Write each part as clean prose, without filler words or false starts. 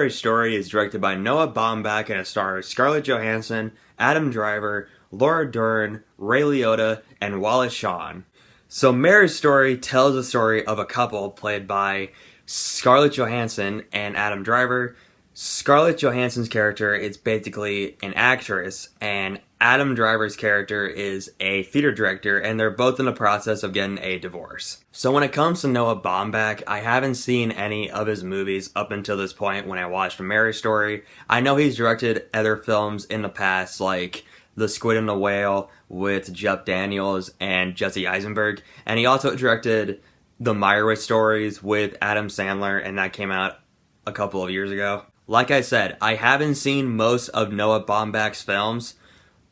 Marriage Story is directed by Noah Baumbach and it stars Scarlett Johansson, Adam Driver, Laura Dern, Ray Liotta, and Wallace Shawn. So Marriage Story tells the story of a couple played by Scarlett Johansson and Adam Driver. Scarlett Johansson's character is basically an actress, and Adam Driver's character is a theater director, and they're both in the process of getting a divorce. So when it comes to Noah Baumbach, I haven't seen any of his movies up until this point when I watched Marriage Story. I know he's directed other films in the past, like The Squid and the Whale with Jeff Daniels and Jesse Eisenberg, and he also directed The Meyerowitz Stories with Adam Sandler, and that came out a couple of years ago. Like I said, I haven't seen most of Noah Baumbach's films,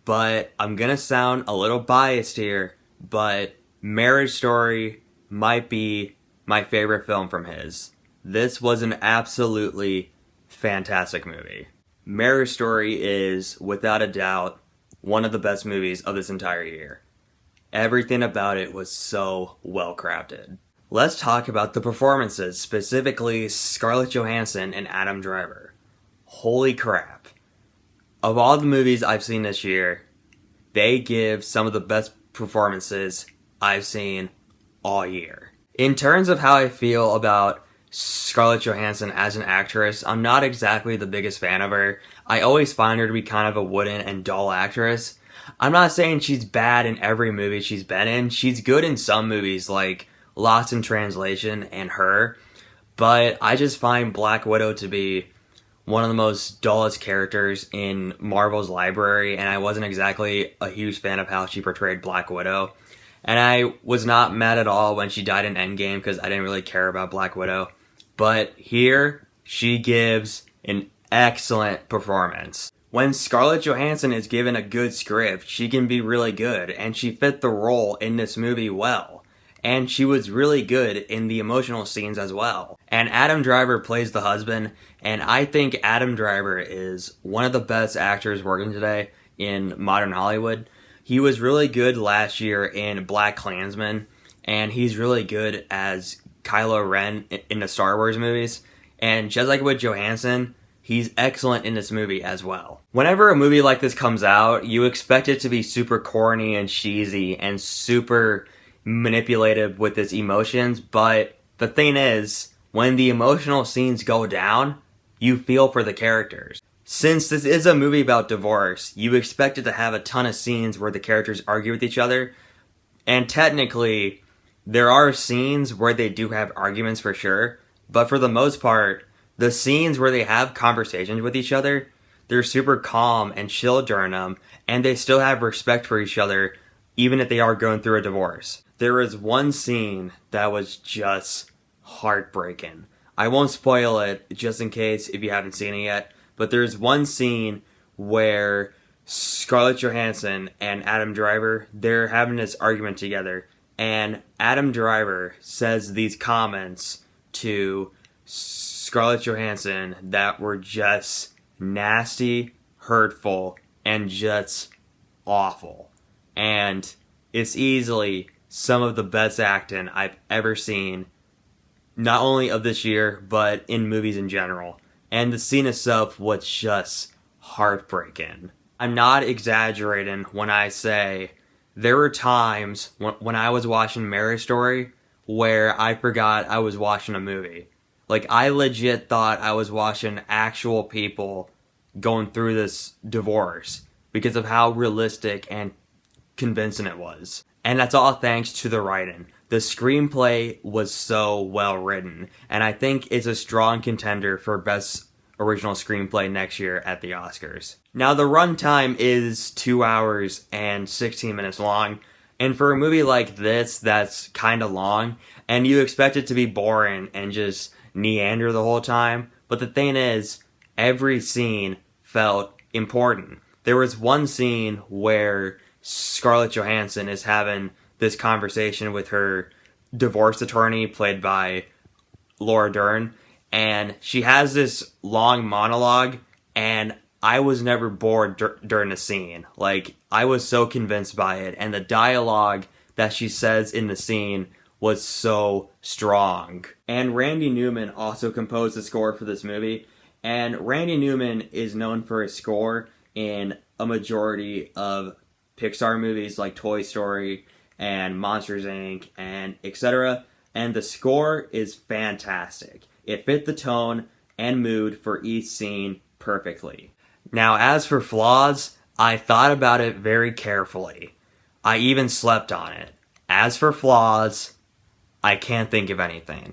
but I'm gonna sound a little biased here, but Marriage Story might be my favorite film from his. This was an absolutely fantastic movie. Marriage Story is, without a doubt, one of the best movies of this entire year. Everything about it was so well crafted. Let's talk about the performances, specifically Scarlett Johansson and Adam Driver. Holy crap. Of all the movies I've seen this year, they give some of the best performances I've seen all year. In terms of how I feel about Scarlett Johansson as an actress, I'm not exactly the biggest fan of her. I always find her to be kind of a wooden and dull actress. I'm not saying she's bad in every movie she's been in. She's good in some movies like Lost in Translation and Her, but I just find Black Widow to be one of the most dullest characters in Marvel's library, and I wasn't exactly a huge fan of how she portrayed Black Widow. And I was not mad at all when she died in Endgame because I didn't really care about Black Widow. But here, she gives an excellent performance. When Scarlett Johansson is given a good script, she can be really good, and she fit the role in this movie well. And she was really good in the emotional scenes as well. And Adam Driver plays the husband, and I think Adam Driver is one of the best actors working today in modern Hollywood. He was really good last year in BlacKkKlansman, and he's really good as Kylo Ren in the Star Wars movies. And just like with Johansson, he's excellent in this movie as well. Whenever a movie like this comes out, you expect it to be super corny and cheesy and super manipulative with its emotions, but the thing is, when the emotional scenes go down, you feel for the characters. Since this is a movie about divorce, you expect it to have a ton of scenes where the characters argue with each other, and technically, there are scenes where they do have arguments for sure, but for the most part, the scenes where they have conversations with each other, they're super calm and chill during them, and they still have respect for each other, even if they are going through a divorce. There is one scene that was just heartbreaking. I won't spoil it, just in case if you haven't seen it yet, but there's one scene where Scarlett Johansson and Adam Driver, they're having this argument together, and Adam Driver says these comments to Scarlett Johansson that were just nasty, hurtful, and just awful. And it's easily some of the best acting I've ever seen, not only of this year, but in movies in general. And the scene itself was just heartbreaking. I'm not exaggerating when I say there were times when I was watching Marriage Story where I forgot I was watching a movie. Like, I legit thought I was watching actual people going through this divorce because of how realistic and convincing it was. And that's all thanks to the writing. The screenplay was so well written, and I think it's a strong contender for Best Original Screenplay next year at the Oscars. Now, the runtime is 2 hours and 16 minutes long, and for a movie like this that's kind of long, and you expect it to be boring and just meander the whole time, but the thing is, every scene felt important. There was one scene where Scarlett Johansson is having this conversation with her divorce attorney, played by Laura Dern, and she has this long monologue, and I was never bored during the scene. Like, I was so convinced by it, and the dialogue that she says in the scene was so strong. And Randy Newman also composed the score for this movie, And Randy Newman is known for his score in a majority of Pixar movies like Toy Story and Monsters Inc. and etc. And the score is fantastic. It fit the tone and mood for each scene perfectly. Now, as for flaws, I thought about it very carefully. I even slept on it. As for flaws, I can't think of anything.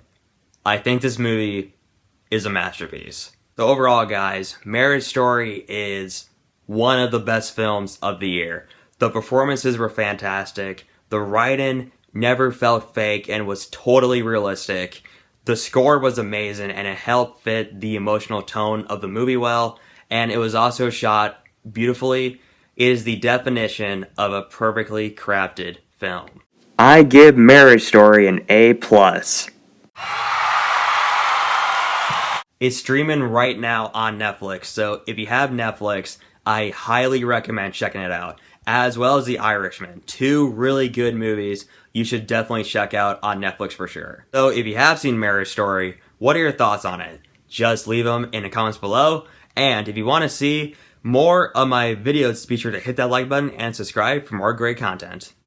I think this movie is a masterpiece. So overall, guys, Marriage Story is one of the best films of the year. The performances were fantastic. The writing never felt fake and was totally realistic. The score was amazing and it helped fit the emotional tone of the movie well. And it was also shot beautifully. It is the definition of a perfectly crafted film. I give Marriage Story an A+. It's streaming right now on Netflix, so if you have Netflix, I highly recommend checking it out. As well as The Irishman, 2 really good movies you should definitely check out on Netflix for sure. So if you have seen Marriage Story, what are your thoughts on it? Just leave them in the comments below. And if you want to see more of my videos, be sure to hit that like button and subscribe for more great content.